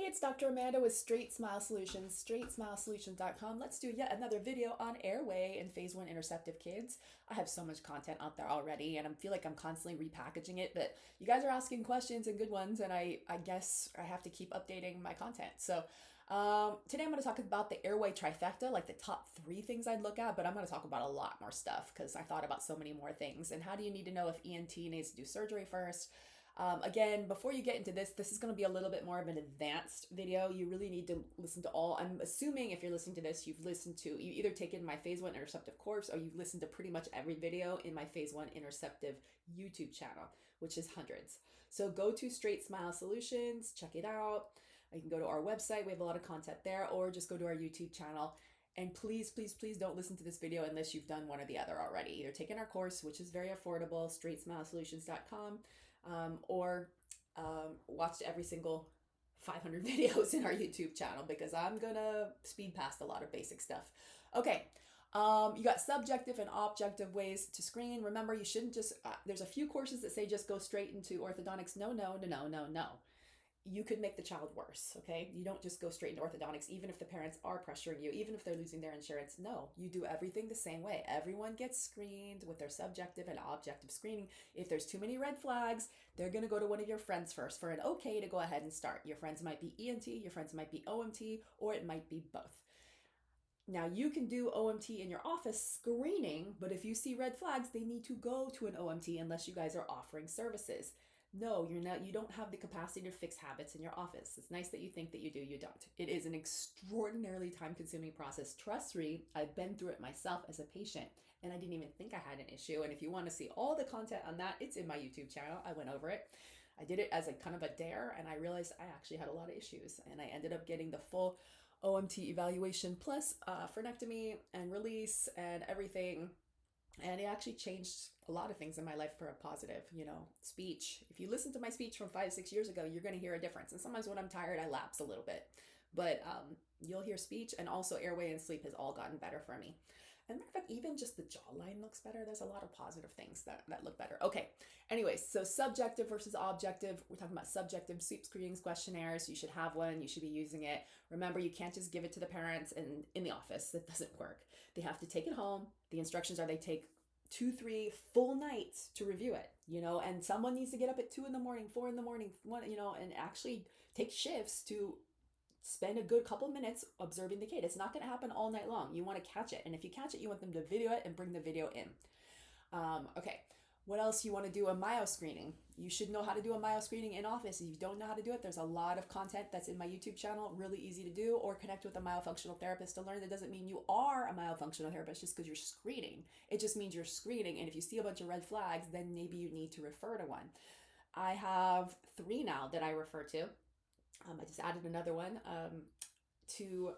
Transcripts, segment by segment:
Hey, it's Dr. Amanda with Straightsmile Solutions, straightsmilesolutions.com. Let's do yet another video on Airway and Phase 1 Interceptive kids. I have so much content out there already, and I feel like I'm constantly repackaging it, but you guys are asking questions and good ones, and I guess I have to keep updating my content. So today I'm going to talk about the Airway Trifecta, like the top 3 things I'd look at, but I'm going to talk about a lot more stuff because I thought about so many more things. And how do you need to know if ENT needs to do surgery first? Again, before you get into this is going to be a little bit more of an advanced video. You really need to listen to all. I'm assuming if you're listening to this, you either taken my Phase 1 Interceptive course or you've listened to pretty much every video in my Phase 1 Interceptive YouTube channel, which is hundreds. So go to Straightsmile Solutions, check it out. You can go to our website. We have a lot of content there, or just go to our YouTube channel. And please, please, please don't listen to this video unless you've done one or the other already. Either taken our course, which is very affordable, straightsmilesolutions.com, or watched every single 500 videos in our YouTube channel, because I'm gonna speed past a lot of basic stuff. Okay, you got subjective and objective ways to screen. Remember, you shouldn't just, there's a few courses that say just go straight into orthodontics. No, no, no, no, no, no. You could make the child worse, okay? You don't just go straight into orthodontics, even if the parents are pressuring you, even if they're losing their insurance. No, you do everything the same way. Everyone gets screened with their subjective and objective screening. If there's too many red flags, they're gonna go to one of your friends first for an okay to go ahead and start. Your friends might be ENT, your friends might be OMT, or it might be both. Now, you can do OMT in your office screening, but if you see red flags, they need to go to an OMT unless you guys are offering services. No, you're not. You don't have the capacity to fix habits in your office. It's nice that you think that you do. You don't. It is an extraordinarily time-consuming process. Trust me, I've been through it myself as a patient, and I didn't even think I had an issue. And if you want to see all the content on that, it's in my YouTube channel. I went over it. I did it as a kind of a dare, and I realized I actually had a lot of issues, and I ended up getting the full OMT evaluation plus frenectomy and release and everything. And it actually changed a lot of things in my life for a positive, speech. If you listen to my speech from 5-6 years ago, you're going to hear a difference. And sometimes when I'm tired, I lapse a little bit, but you'll hear speech, and also airway and sleep has all gotten better for me. And matter of fact, even just the jawline looks better. There's a lot of positive things that look better. Okay. Anyways, so subjective versus objective. We're talking about subjective sleep screenings, questionnaires. You should have one. You should be using it. Remember, you can't just give it to the parents in the office. That doesn't work. They have to take it home. The instructions are they take 2-3 full nights to review it, and someone needs to get up at 2 in the morning, 4 in the morning, and actually take shifts to spend a good couple minutes observing the kid. It's not going to happen all night long. You want to catch it. And if you catch it, you want them to video it and bring the video in. Okay. What else? You want to do a myo screening. You should know how to do a myo screening in office. If you don't know how to do it, there's a lot of content that's in my YouTube channel, really easy to do, or connect with a myofunctional therapist to learn. That doesn't mean you are a myofunctional therapist just because you're screening. It just means you're screening. And if you see a bunch of red flags, then maybe you need to refer to one. I have 3 now that I refer to. I just added another one to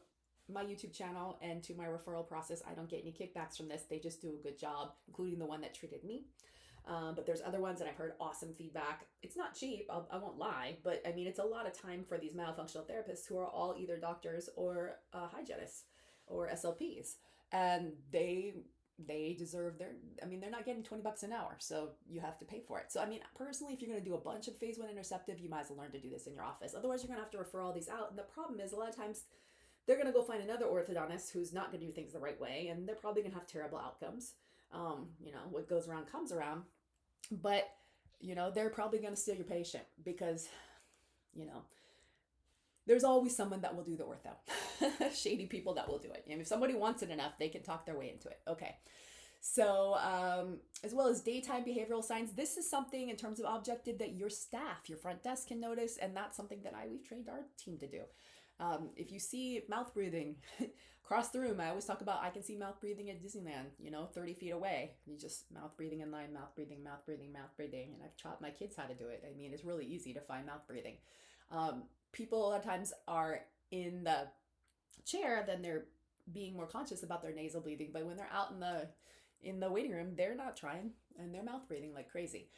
my YouTube channel and to my referral process. I don't get any kickbacks from this. They just do a good job, including the one that treated me. But there's other ones that I've heard awesome feedback. It's not cheap, I won't lie, but I mean, it's a lot of time for these myofunctional therapists who are all either doctors or hygienists or SLPs. And they deserve they're not getting $20 an hour, so you have to pay for it. So, I mean, personally, if you're going to do a bunch of Phase 1 Interceptive, you might as well learn to do this in your office. Otherwise, you're going to have to refer all these out. And the problem is, a lot of times, they're going to go find another orthodontist who's not going to do things the right way, and they're probably going to have terrible outcomes. What goes around comes around. But, they're probably going to steal your patient because, there's always someone that will do the ortho. Shady people that will do it. And if somebody wants it enough, they can talk their way into it. Okay. So, as well as daytime behavioral signs, this is something in terms of objective that your staff, your front desk can notice. And that's something that we've trained our team to do. If you see mouth breathing across the room, I always talk about, I can see mouth breathing at Disneyland, 30 feet away. You just mouth breathing in line, mouth breathing, mouth breathing, mouth breathing. And I've taught my kids how to do it. I mean, it's really easy to find mouth breathing. People a lot of times are in the chair, then they're being more conscious about their nasal breathing. But when they're out in the waiting room, they're not trying, and they're mouth breathing like crazy.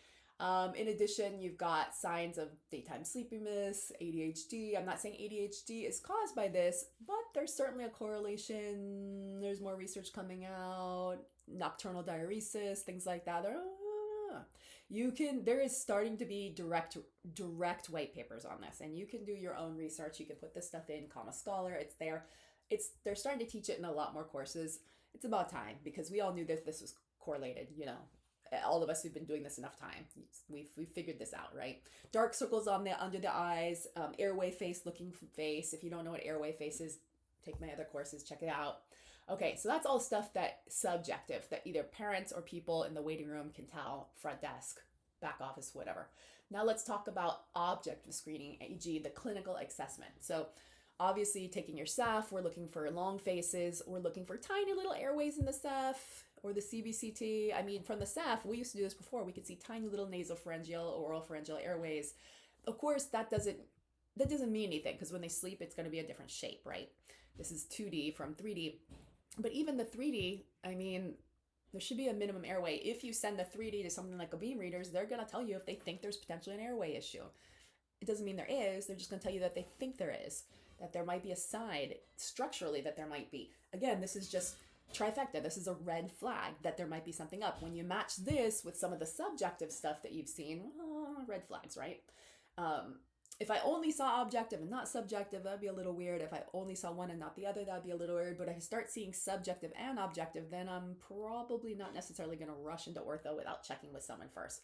In addition, you've got signs of daytime sleepiness, ADHD. I'm not saying ADHD is caused by this, but there's certainly a correlation. There's more research coming out, nocturnal diuresis, things like that. there is starting to be direct white papers on this, and you can do your own research. You can put this stuff in, Comma Scholar, it's there. They're starting to teach it in a lot more courses. It's about time, because we all knew that this was correlated, all of us who've been doing this enough time, we've figured this out, right? Dark circles on the under the eyes, airway face, looking face. If you don't know what airway face is, take my other courses, check it out. Okay, so that's all stuff that subjective, that either parents or people in the waiting room can tell, front desk, back office, whatever. Now let's talk about objective screening, e.g. the clinical assessment. So obviously taking your ceph, we're looking for long faces, we're looking for tiny little airways in the ceph, or the CBCT. I mean, from the ceph, we used to do this before, we could see tiny little nasopharyngeal or oropharyngeal airways. Of course, that doesn't mean anything, because when they sleep, it's going to be a different shape, right? This is 2D from 3D. But even the 3D, I mean, there should be a minimum airway. If you send the 3D to something like a beam readers, they're going to tell you if they think there's potentially an airway issue. It doesn't mean there is. They're just going to tell you that they think there is, that there might be a side structurally that there might be. Again, this is just trifecta. This is a red flag that there might be something up. When you match this with some of the subjective stuff that you've seen, red flags, right? If I only saw objective and not subjective, that'd be a little weird. If I only saw one and not the other, that'd be a little weird. But if I start seeing subjective and objective, then I'm probably not necessarily going to rush into ortho without checking with someone first.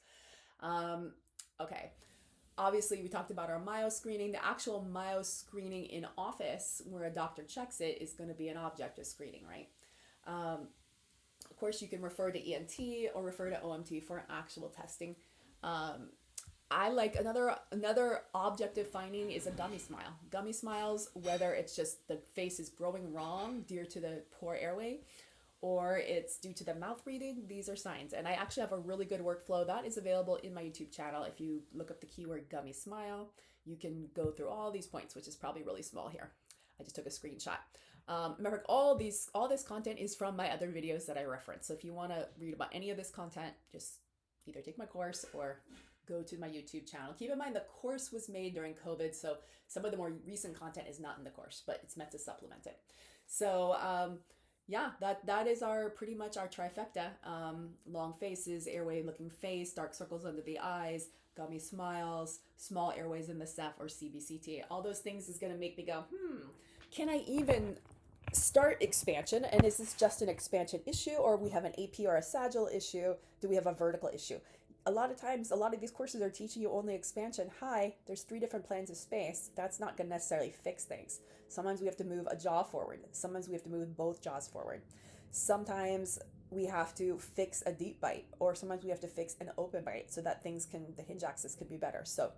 Okay. Obviously, we talked about our myo screening. The actual myo screening in office, where a doctor checks it, is going to be an objective screening, right? Of course, you can refer to ENT or refer to OMT for actual testing. I like another objective finding is a gummy smile. Gummy smiles, whether it's just the face is growing wrong due to the poor airway, or it's due to the mouth breathing, these are signs. And I actually have a really good workflow that is available in my YouTube channel. If you look up the keyword gummy smile, you can go through all these points, which is probably really small here. I just took a screenshot. Remember, all this content is from my other videos that I reference. So if you want to read about any of this content, just either take my course or go to my YouTube channel. Keep in mind, the course was made during COVID, so some of the more recent content is not in the course, but it's meant to supplement it. So yeah, that is pretty much our trifecta. Long faces, airway looking face, dark circles under the eyes, gummy smiles, small airways in the ceph or CBCT. All those things is going to make me go, can I even start expansion? And is this just an expansion issue, or we have an AP or a sagittal issue? Do we have a vertical issue? A lot of times, a lot of these courses are teaching you only expansion. Hi, there's 3 different planes of space. That's not going to necessarily fix things. Sometimes we have to move a jaw forward. Sometimes we have to move both jaws forward. Sometimes we have to fix a deep bite, or sometimes we have to fix an open bite so that the hinge axis can be better. So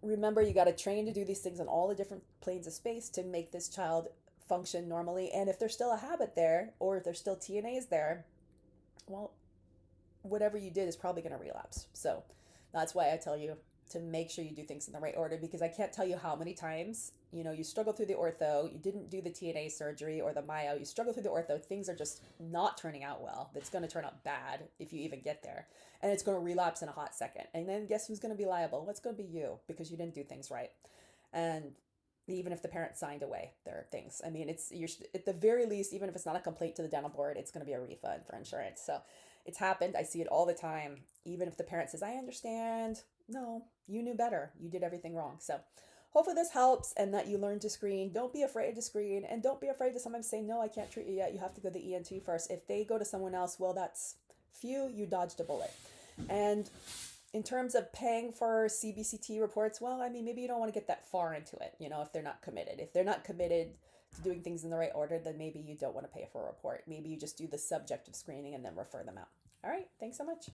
remember, you got to train to do these things on all the different planes of space to make this child function normally. And if there's still a habit there, or if there's still TNAs there, well, whatever you did is probably going to relapse. So that's why I tell you to make sure you do things in the right order, because I can't tell you how many times, you struggle through the ortho, you didn't do the TNA surgery or the myo, you struggle through the ortho, things are just not turning out well. It's going to turn out bad if you even get there, and it's going to relapse in a hot second. And then guess who's going to be liable? Well, it's going to be you, because you didn't do things right. And even if the parent signed away their things, I mean, you're at the very least, even if it's not a complaint to the dental board, it's going to be a refund for insurance. So it's happened. I see it all the time. Even if the parent says, I understand. No, you knew better. You did everything wrong. So hopefully this helps, and that you learn to screen. Don't be afraid to screen, and don't be afraid to sometimes say, no, I can't treat you yet. You have to go to the ENT first. If they go to someone else, well, that's phew, you dodged a bullet. And in terms of paying for CBCT reports, well, I mean, maybe you don't want to get that far into it, if they're not committed. If they're not committed to doing things in the right order, then maybe you don't want to pay for a report. Maybe you just do the subjective screening and then refer them out. All right, thanks so much.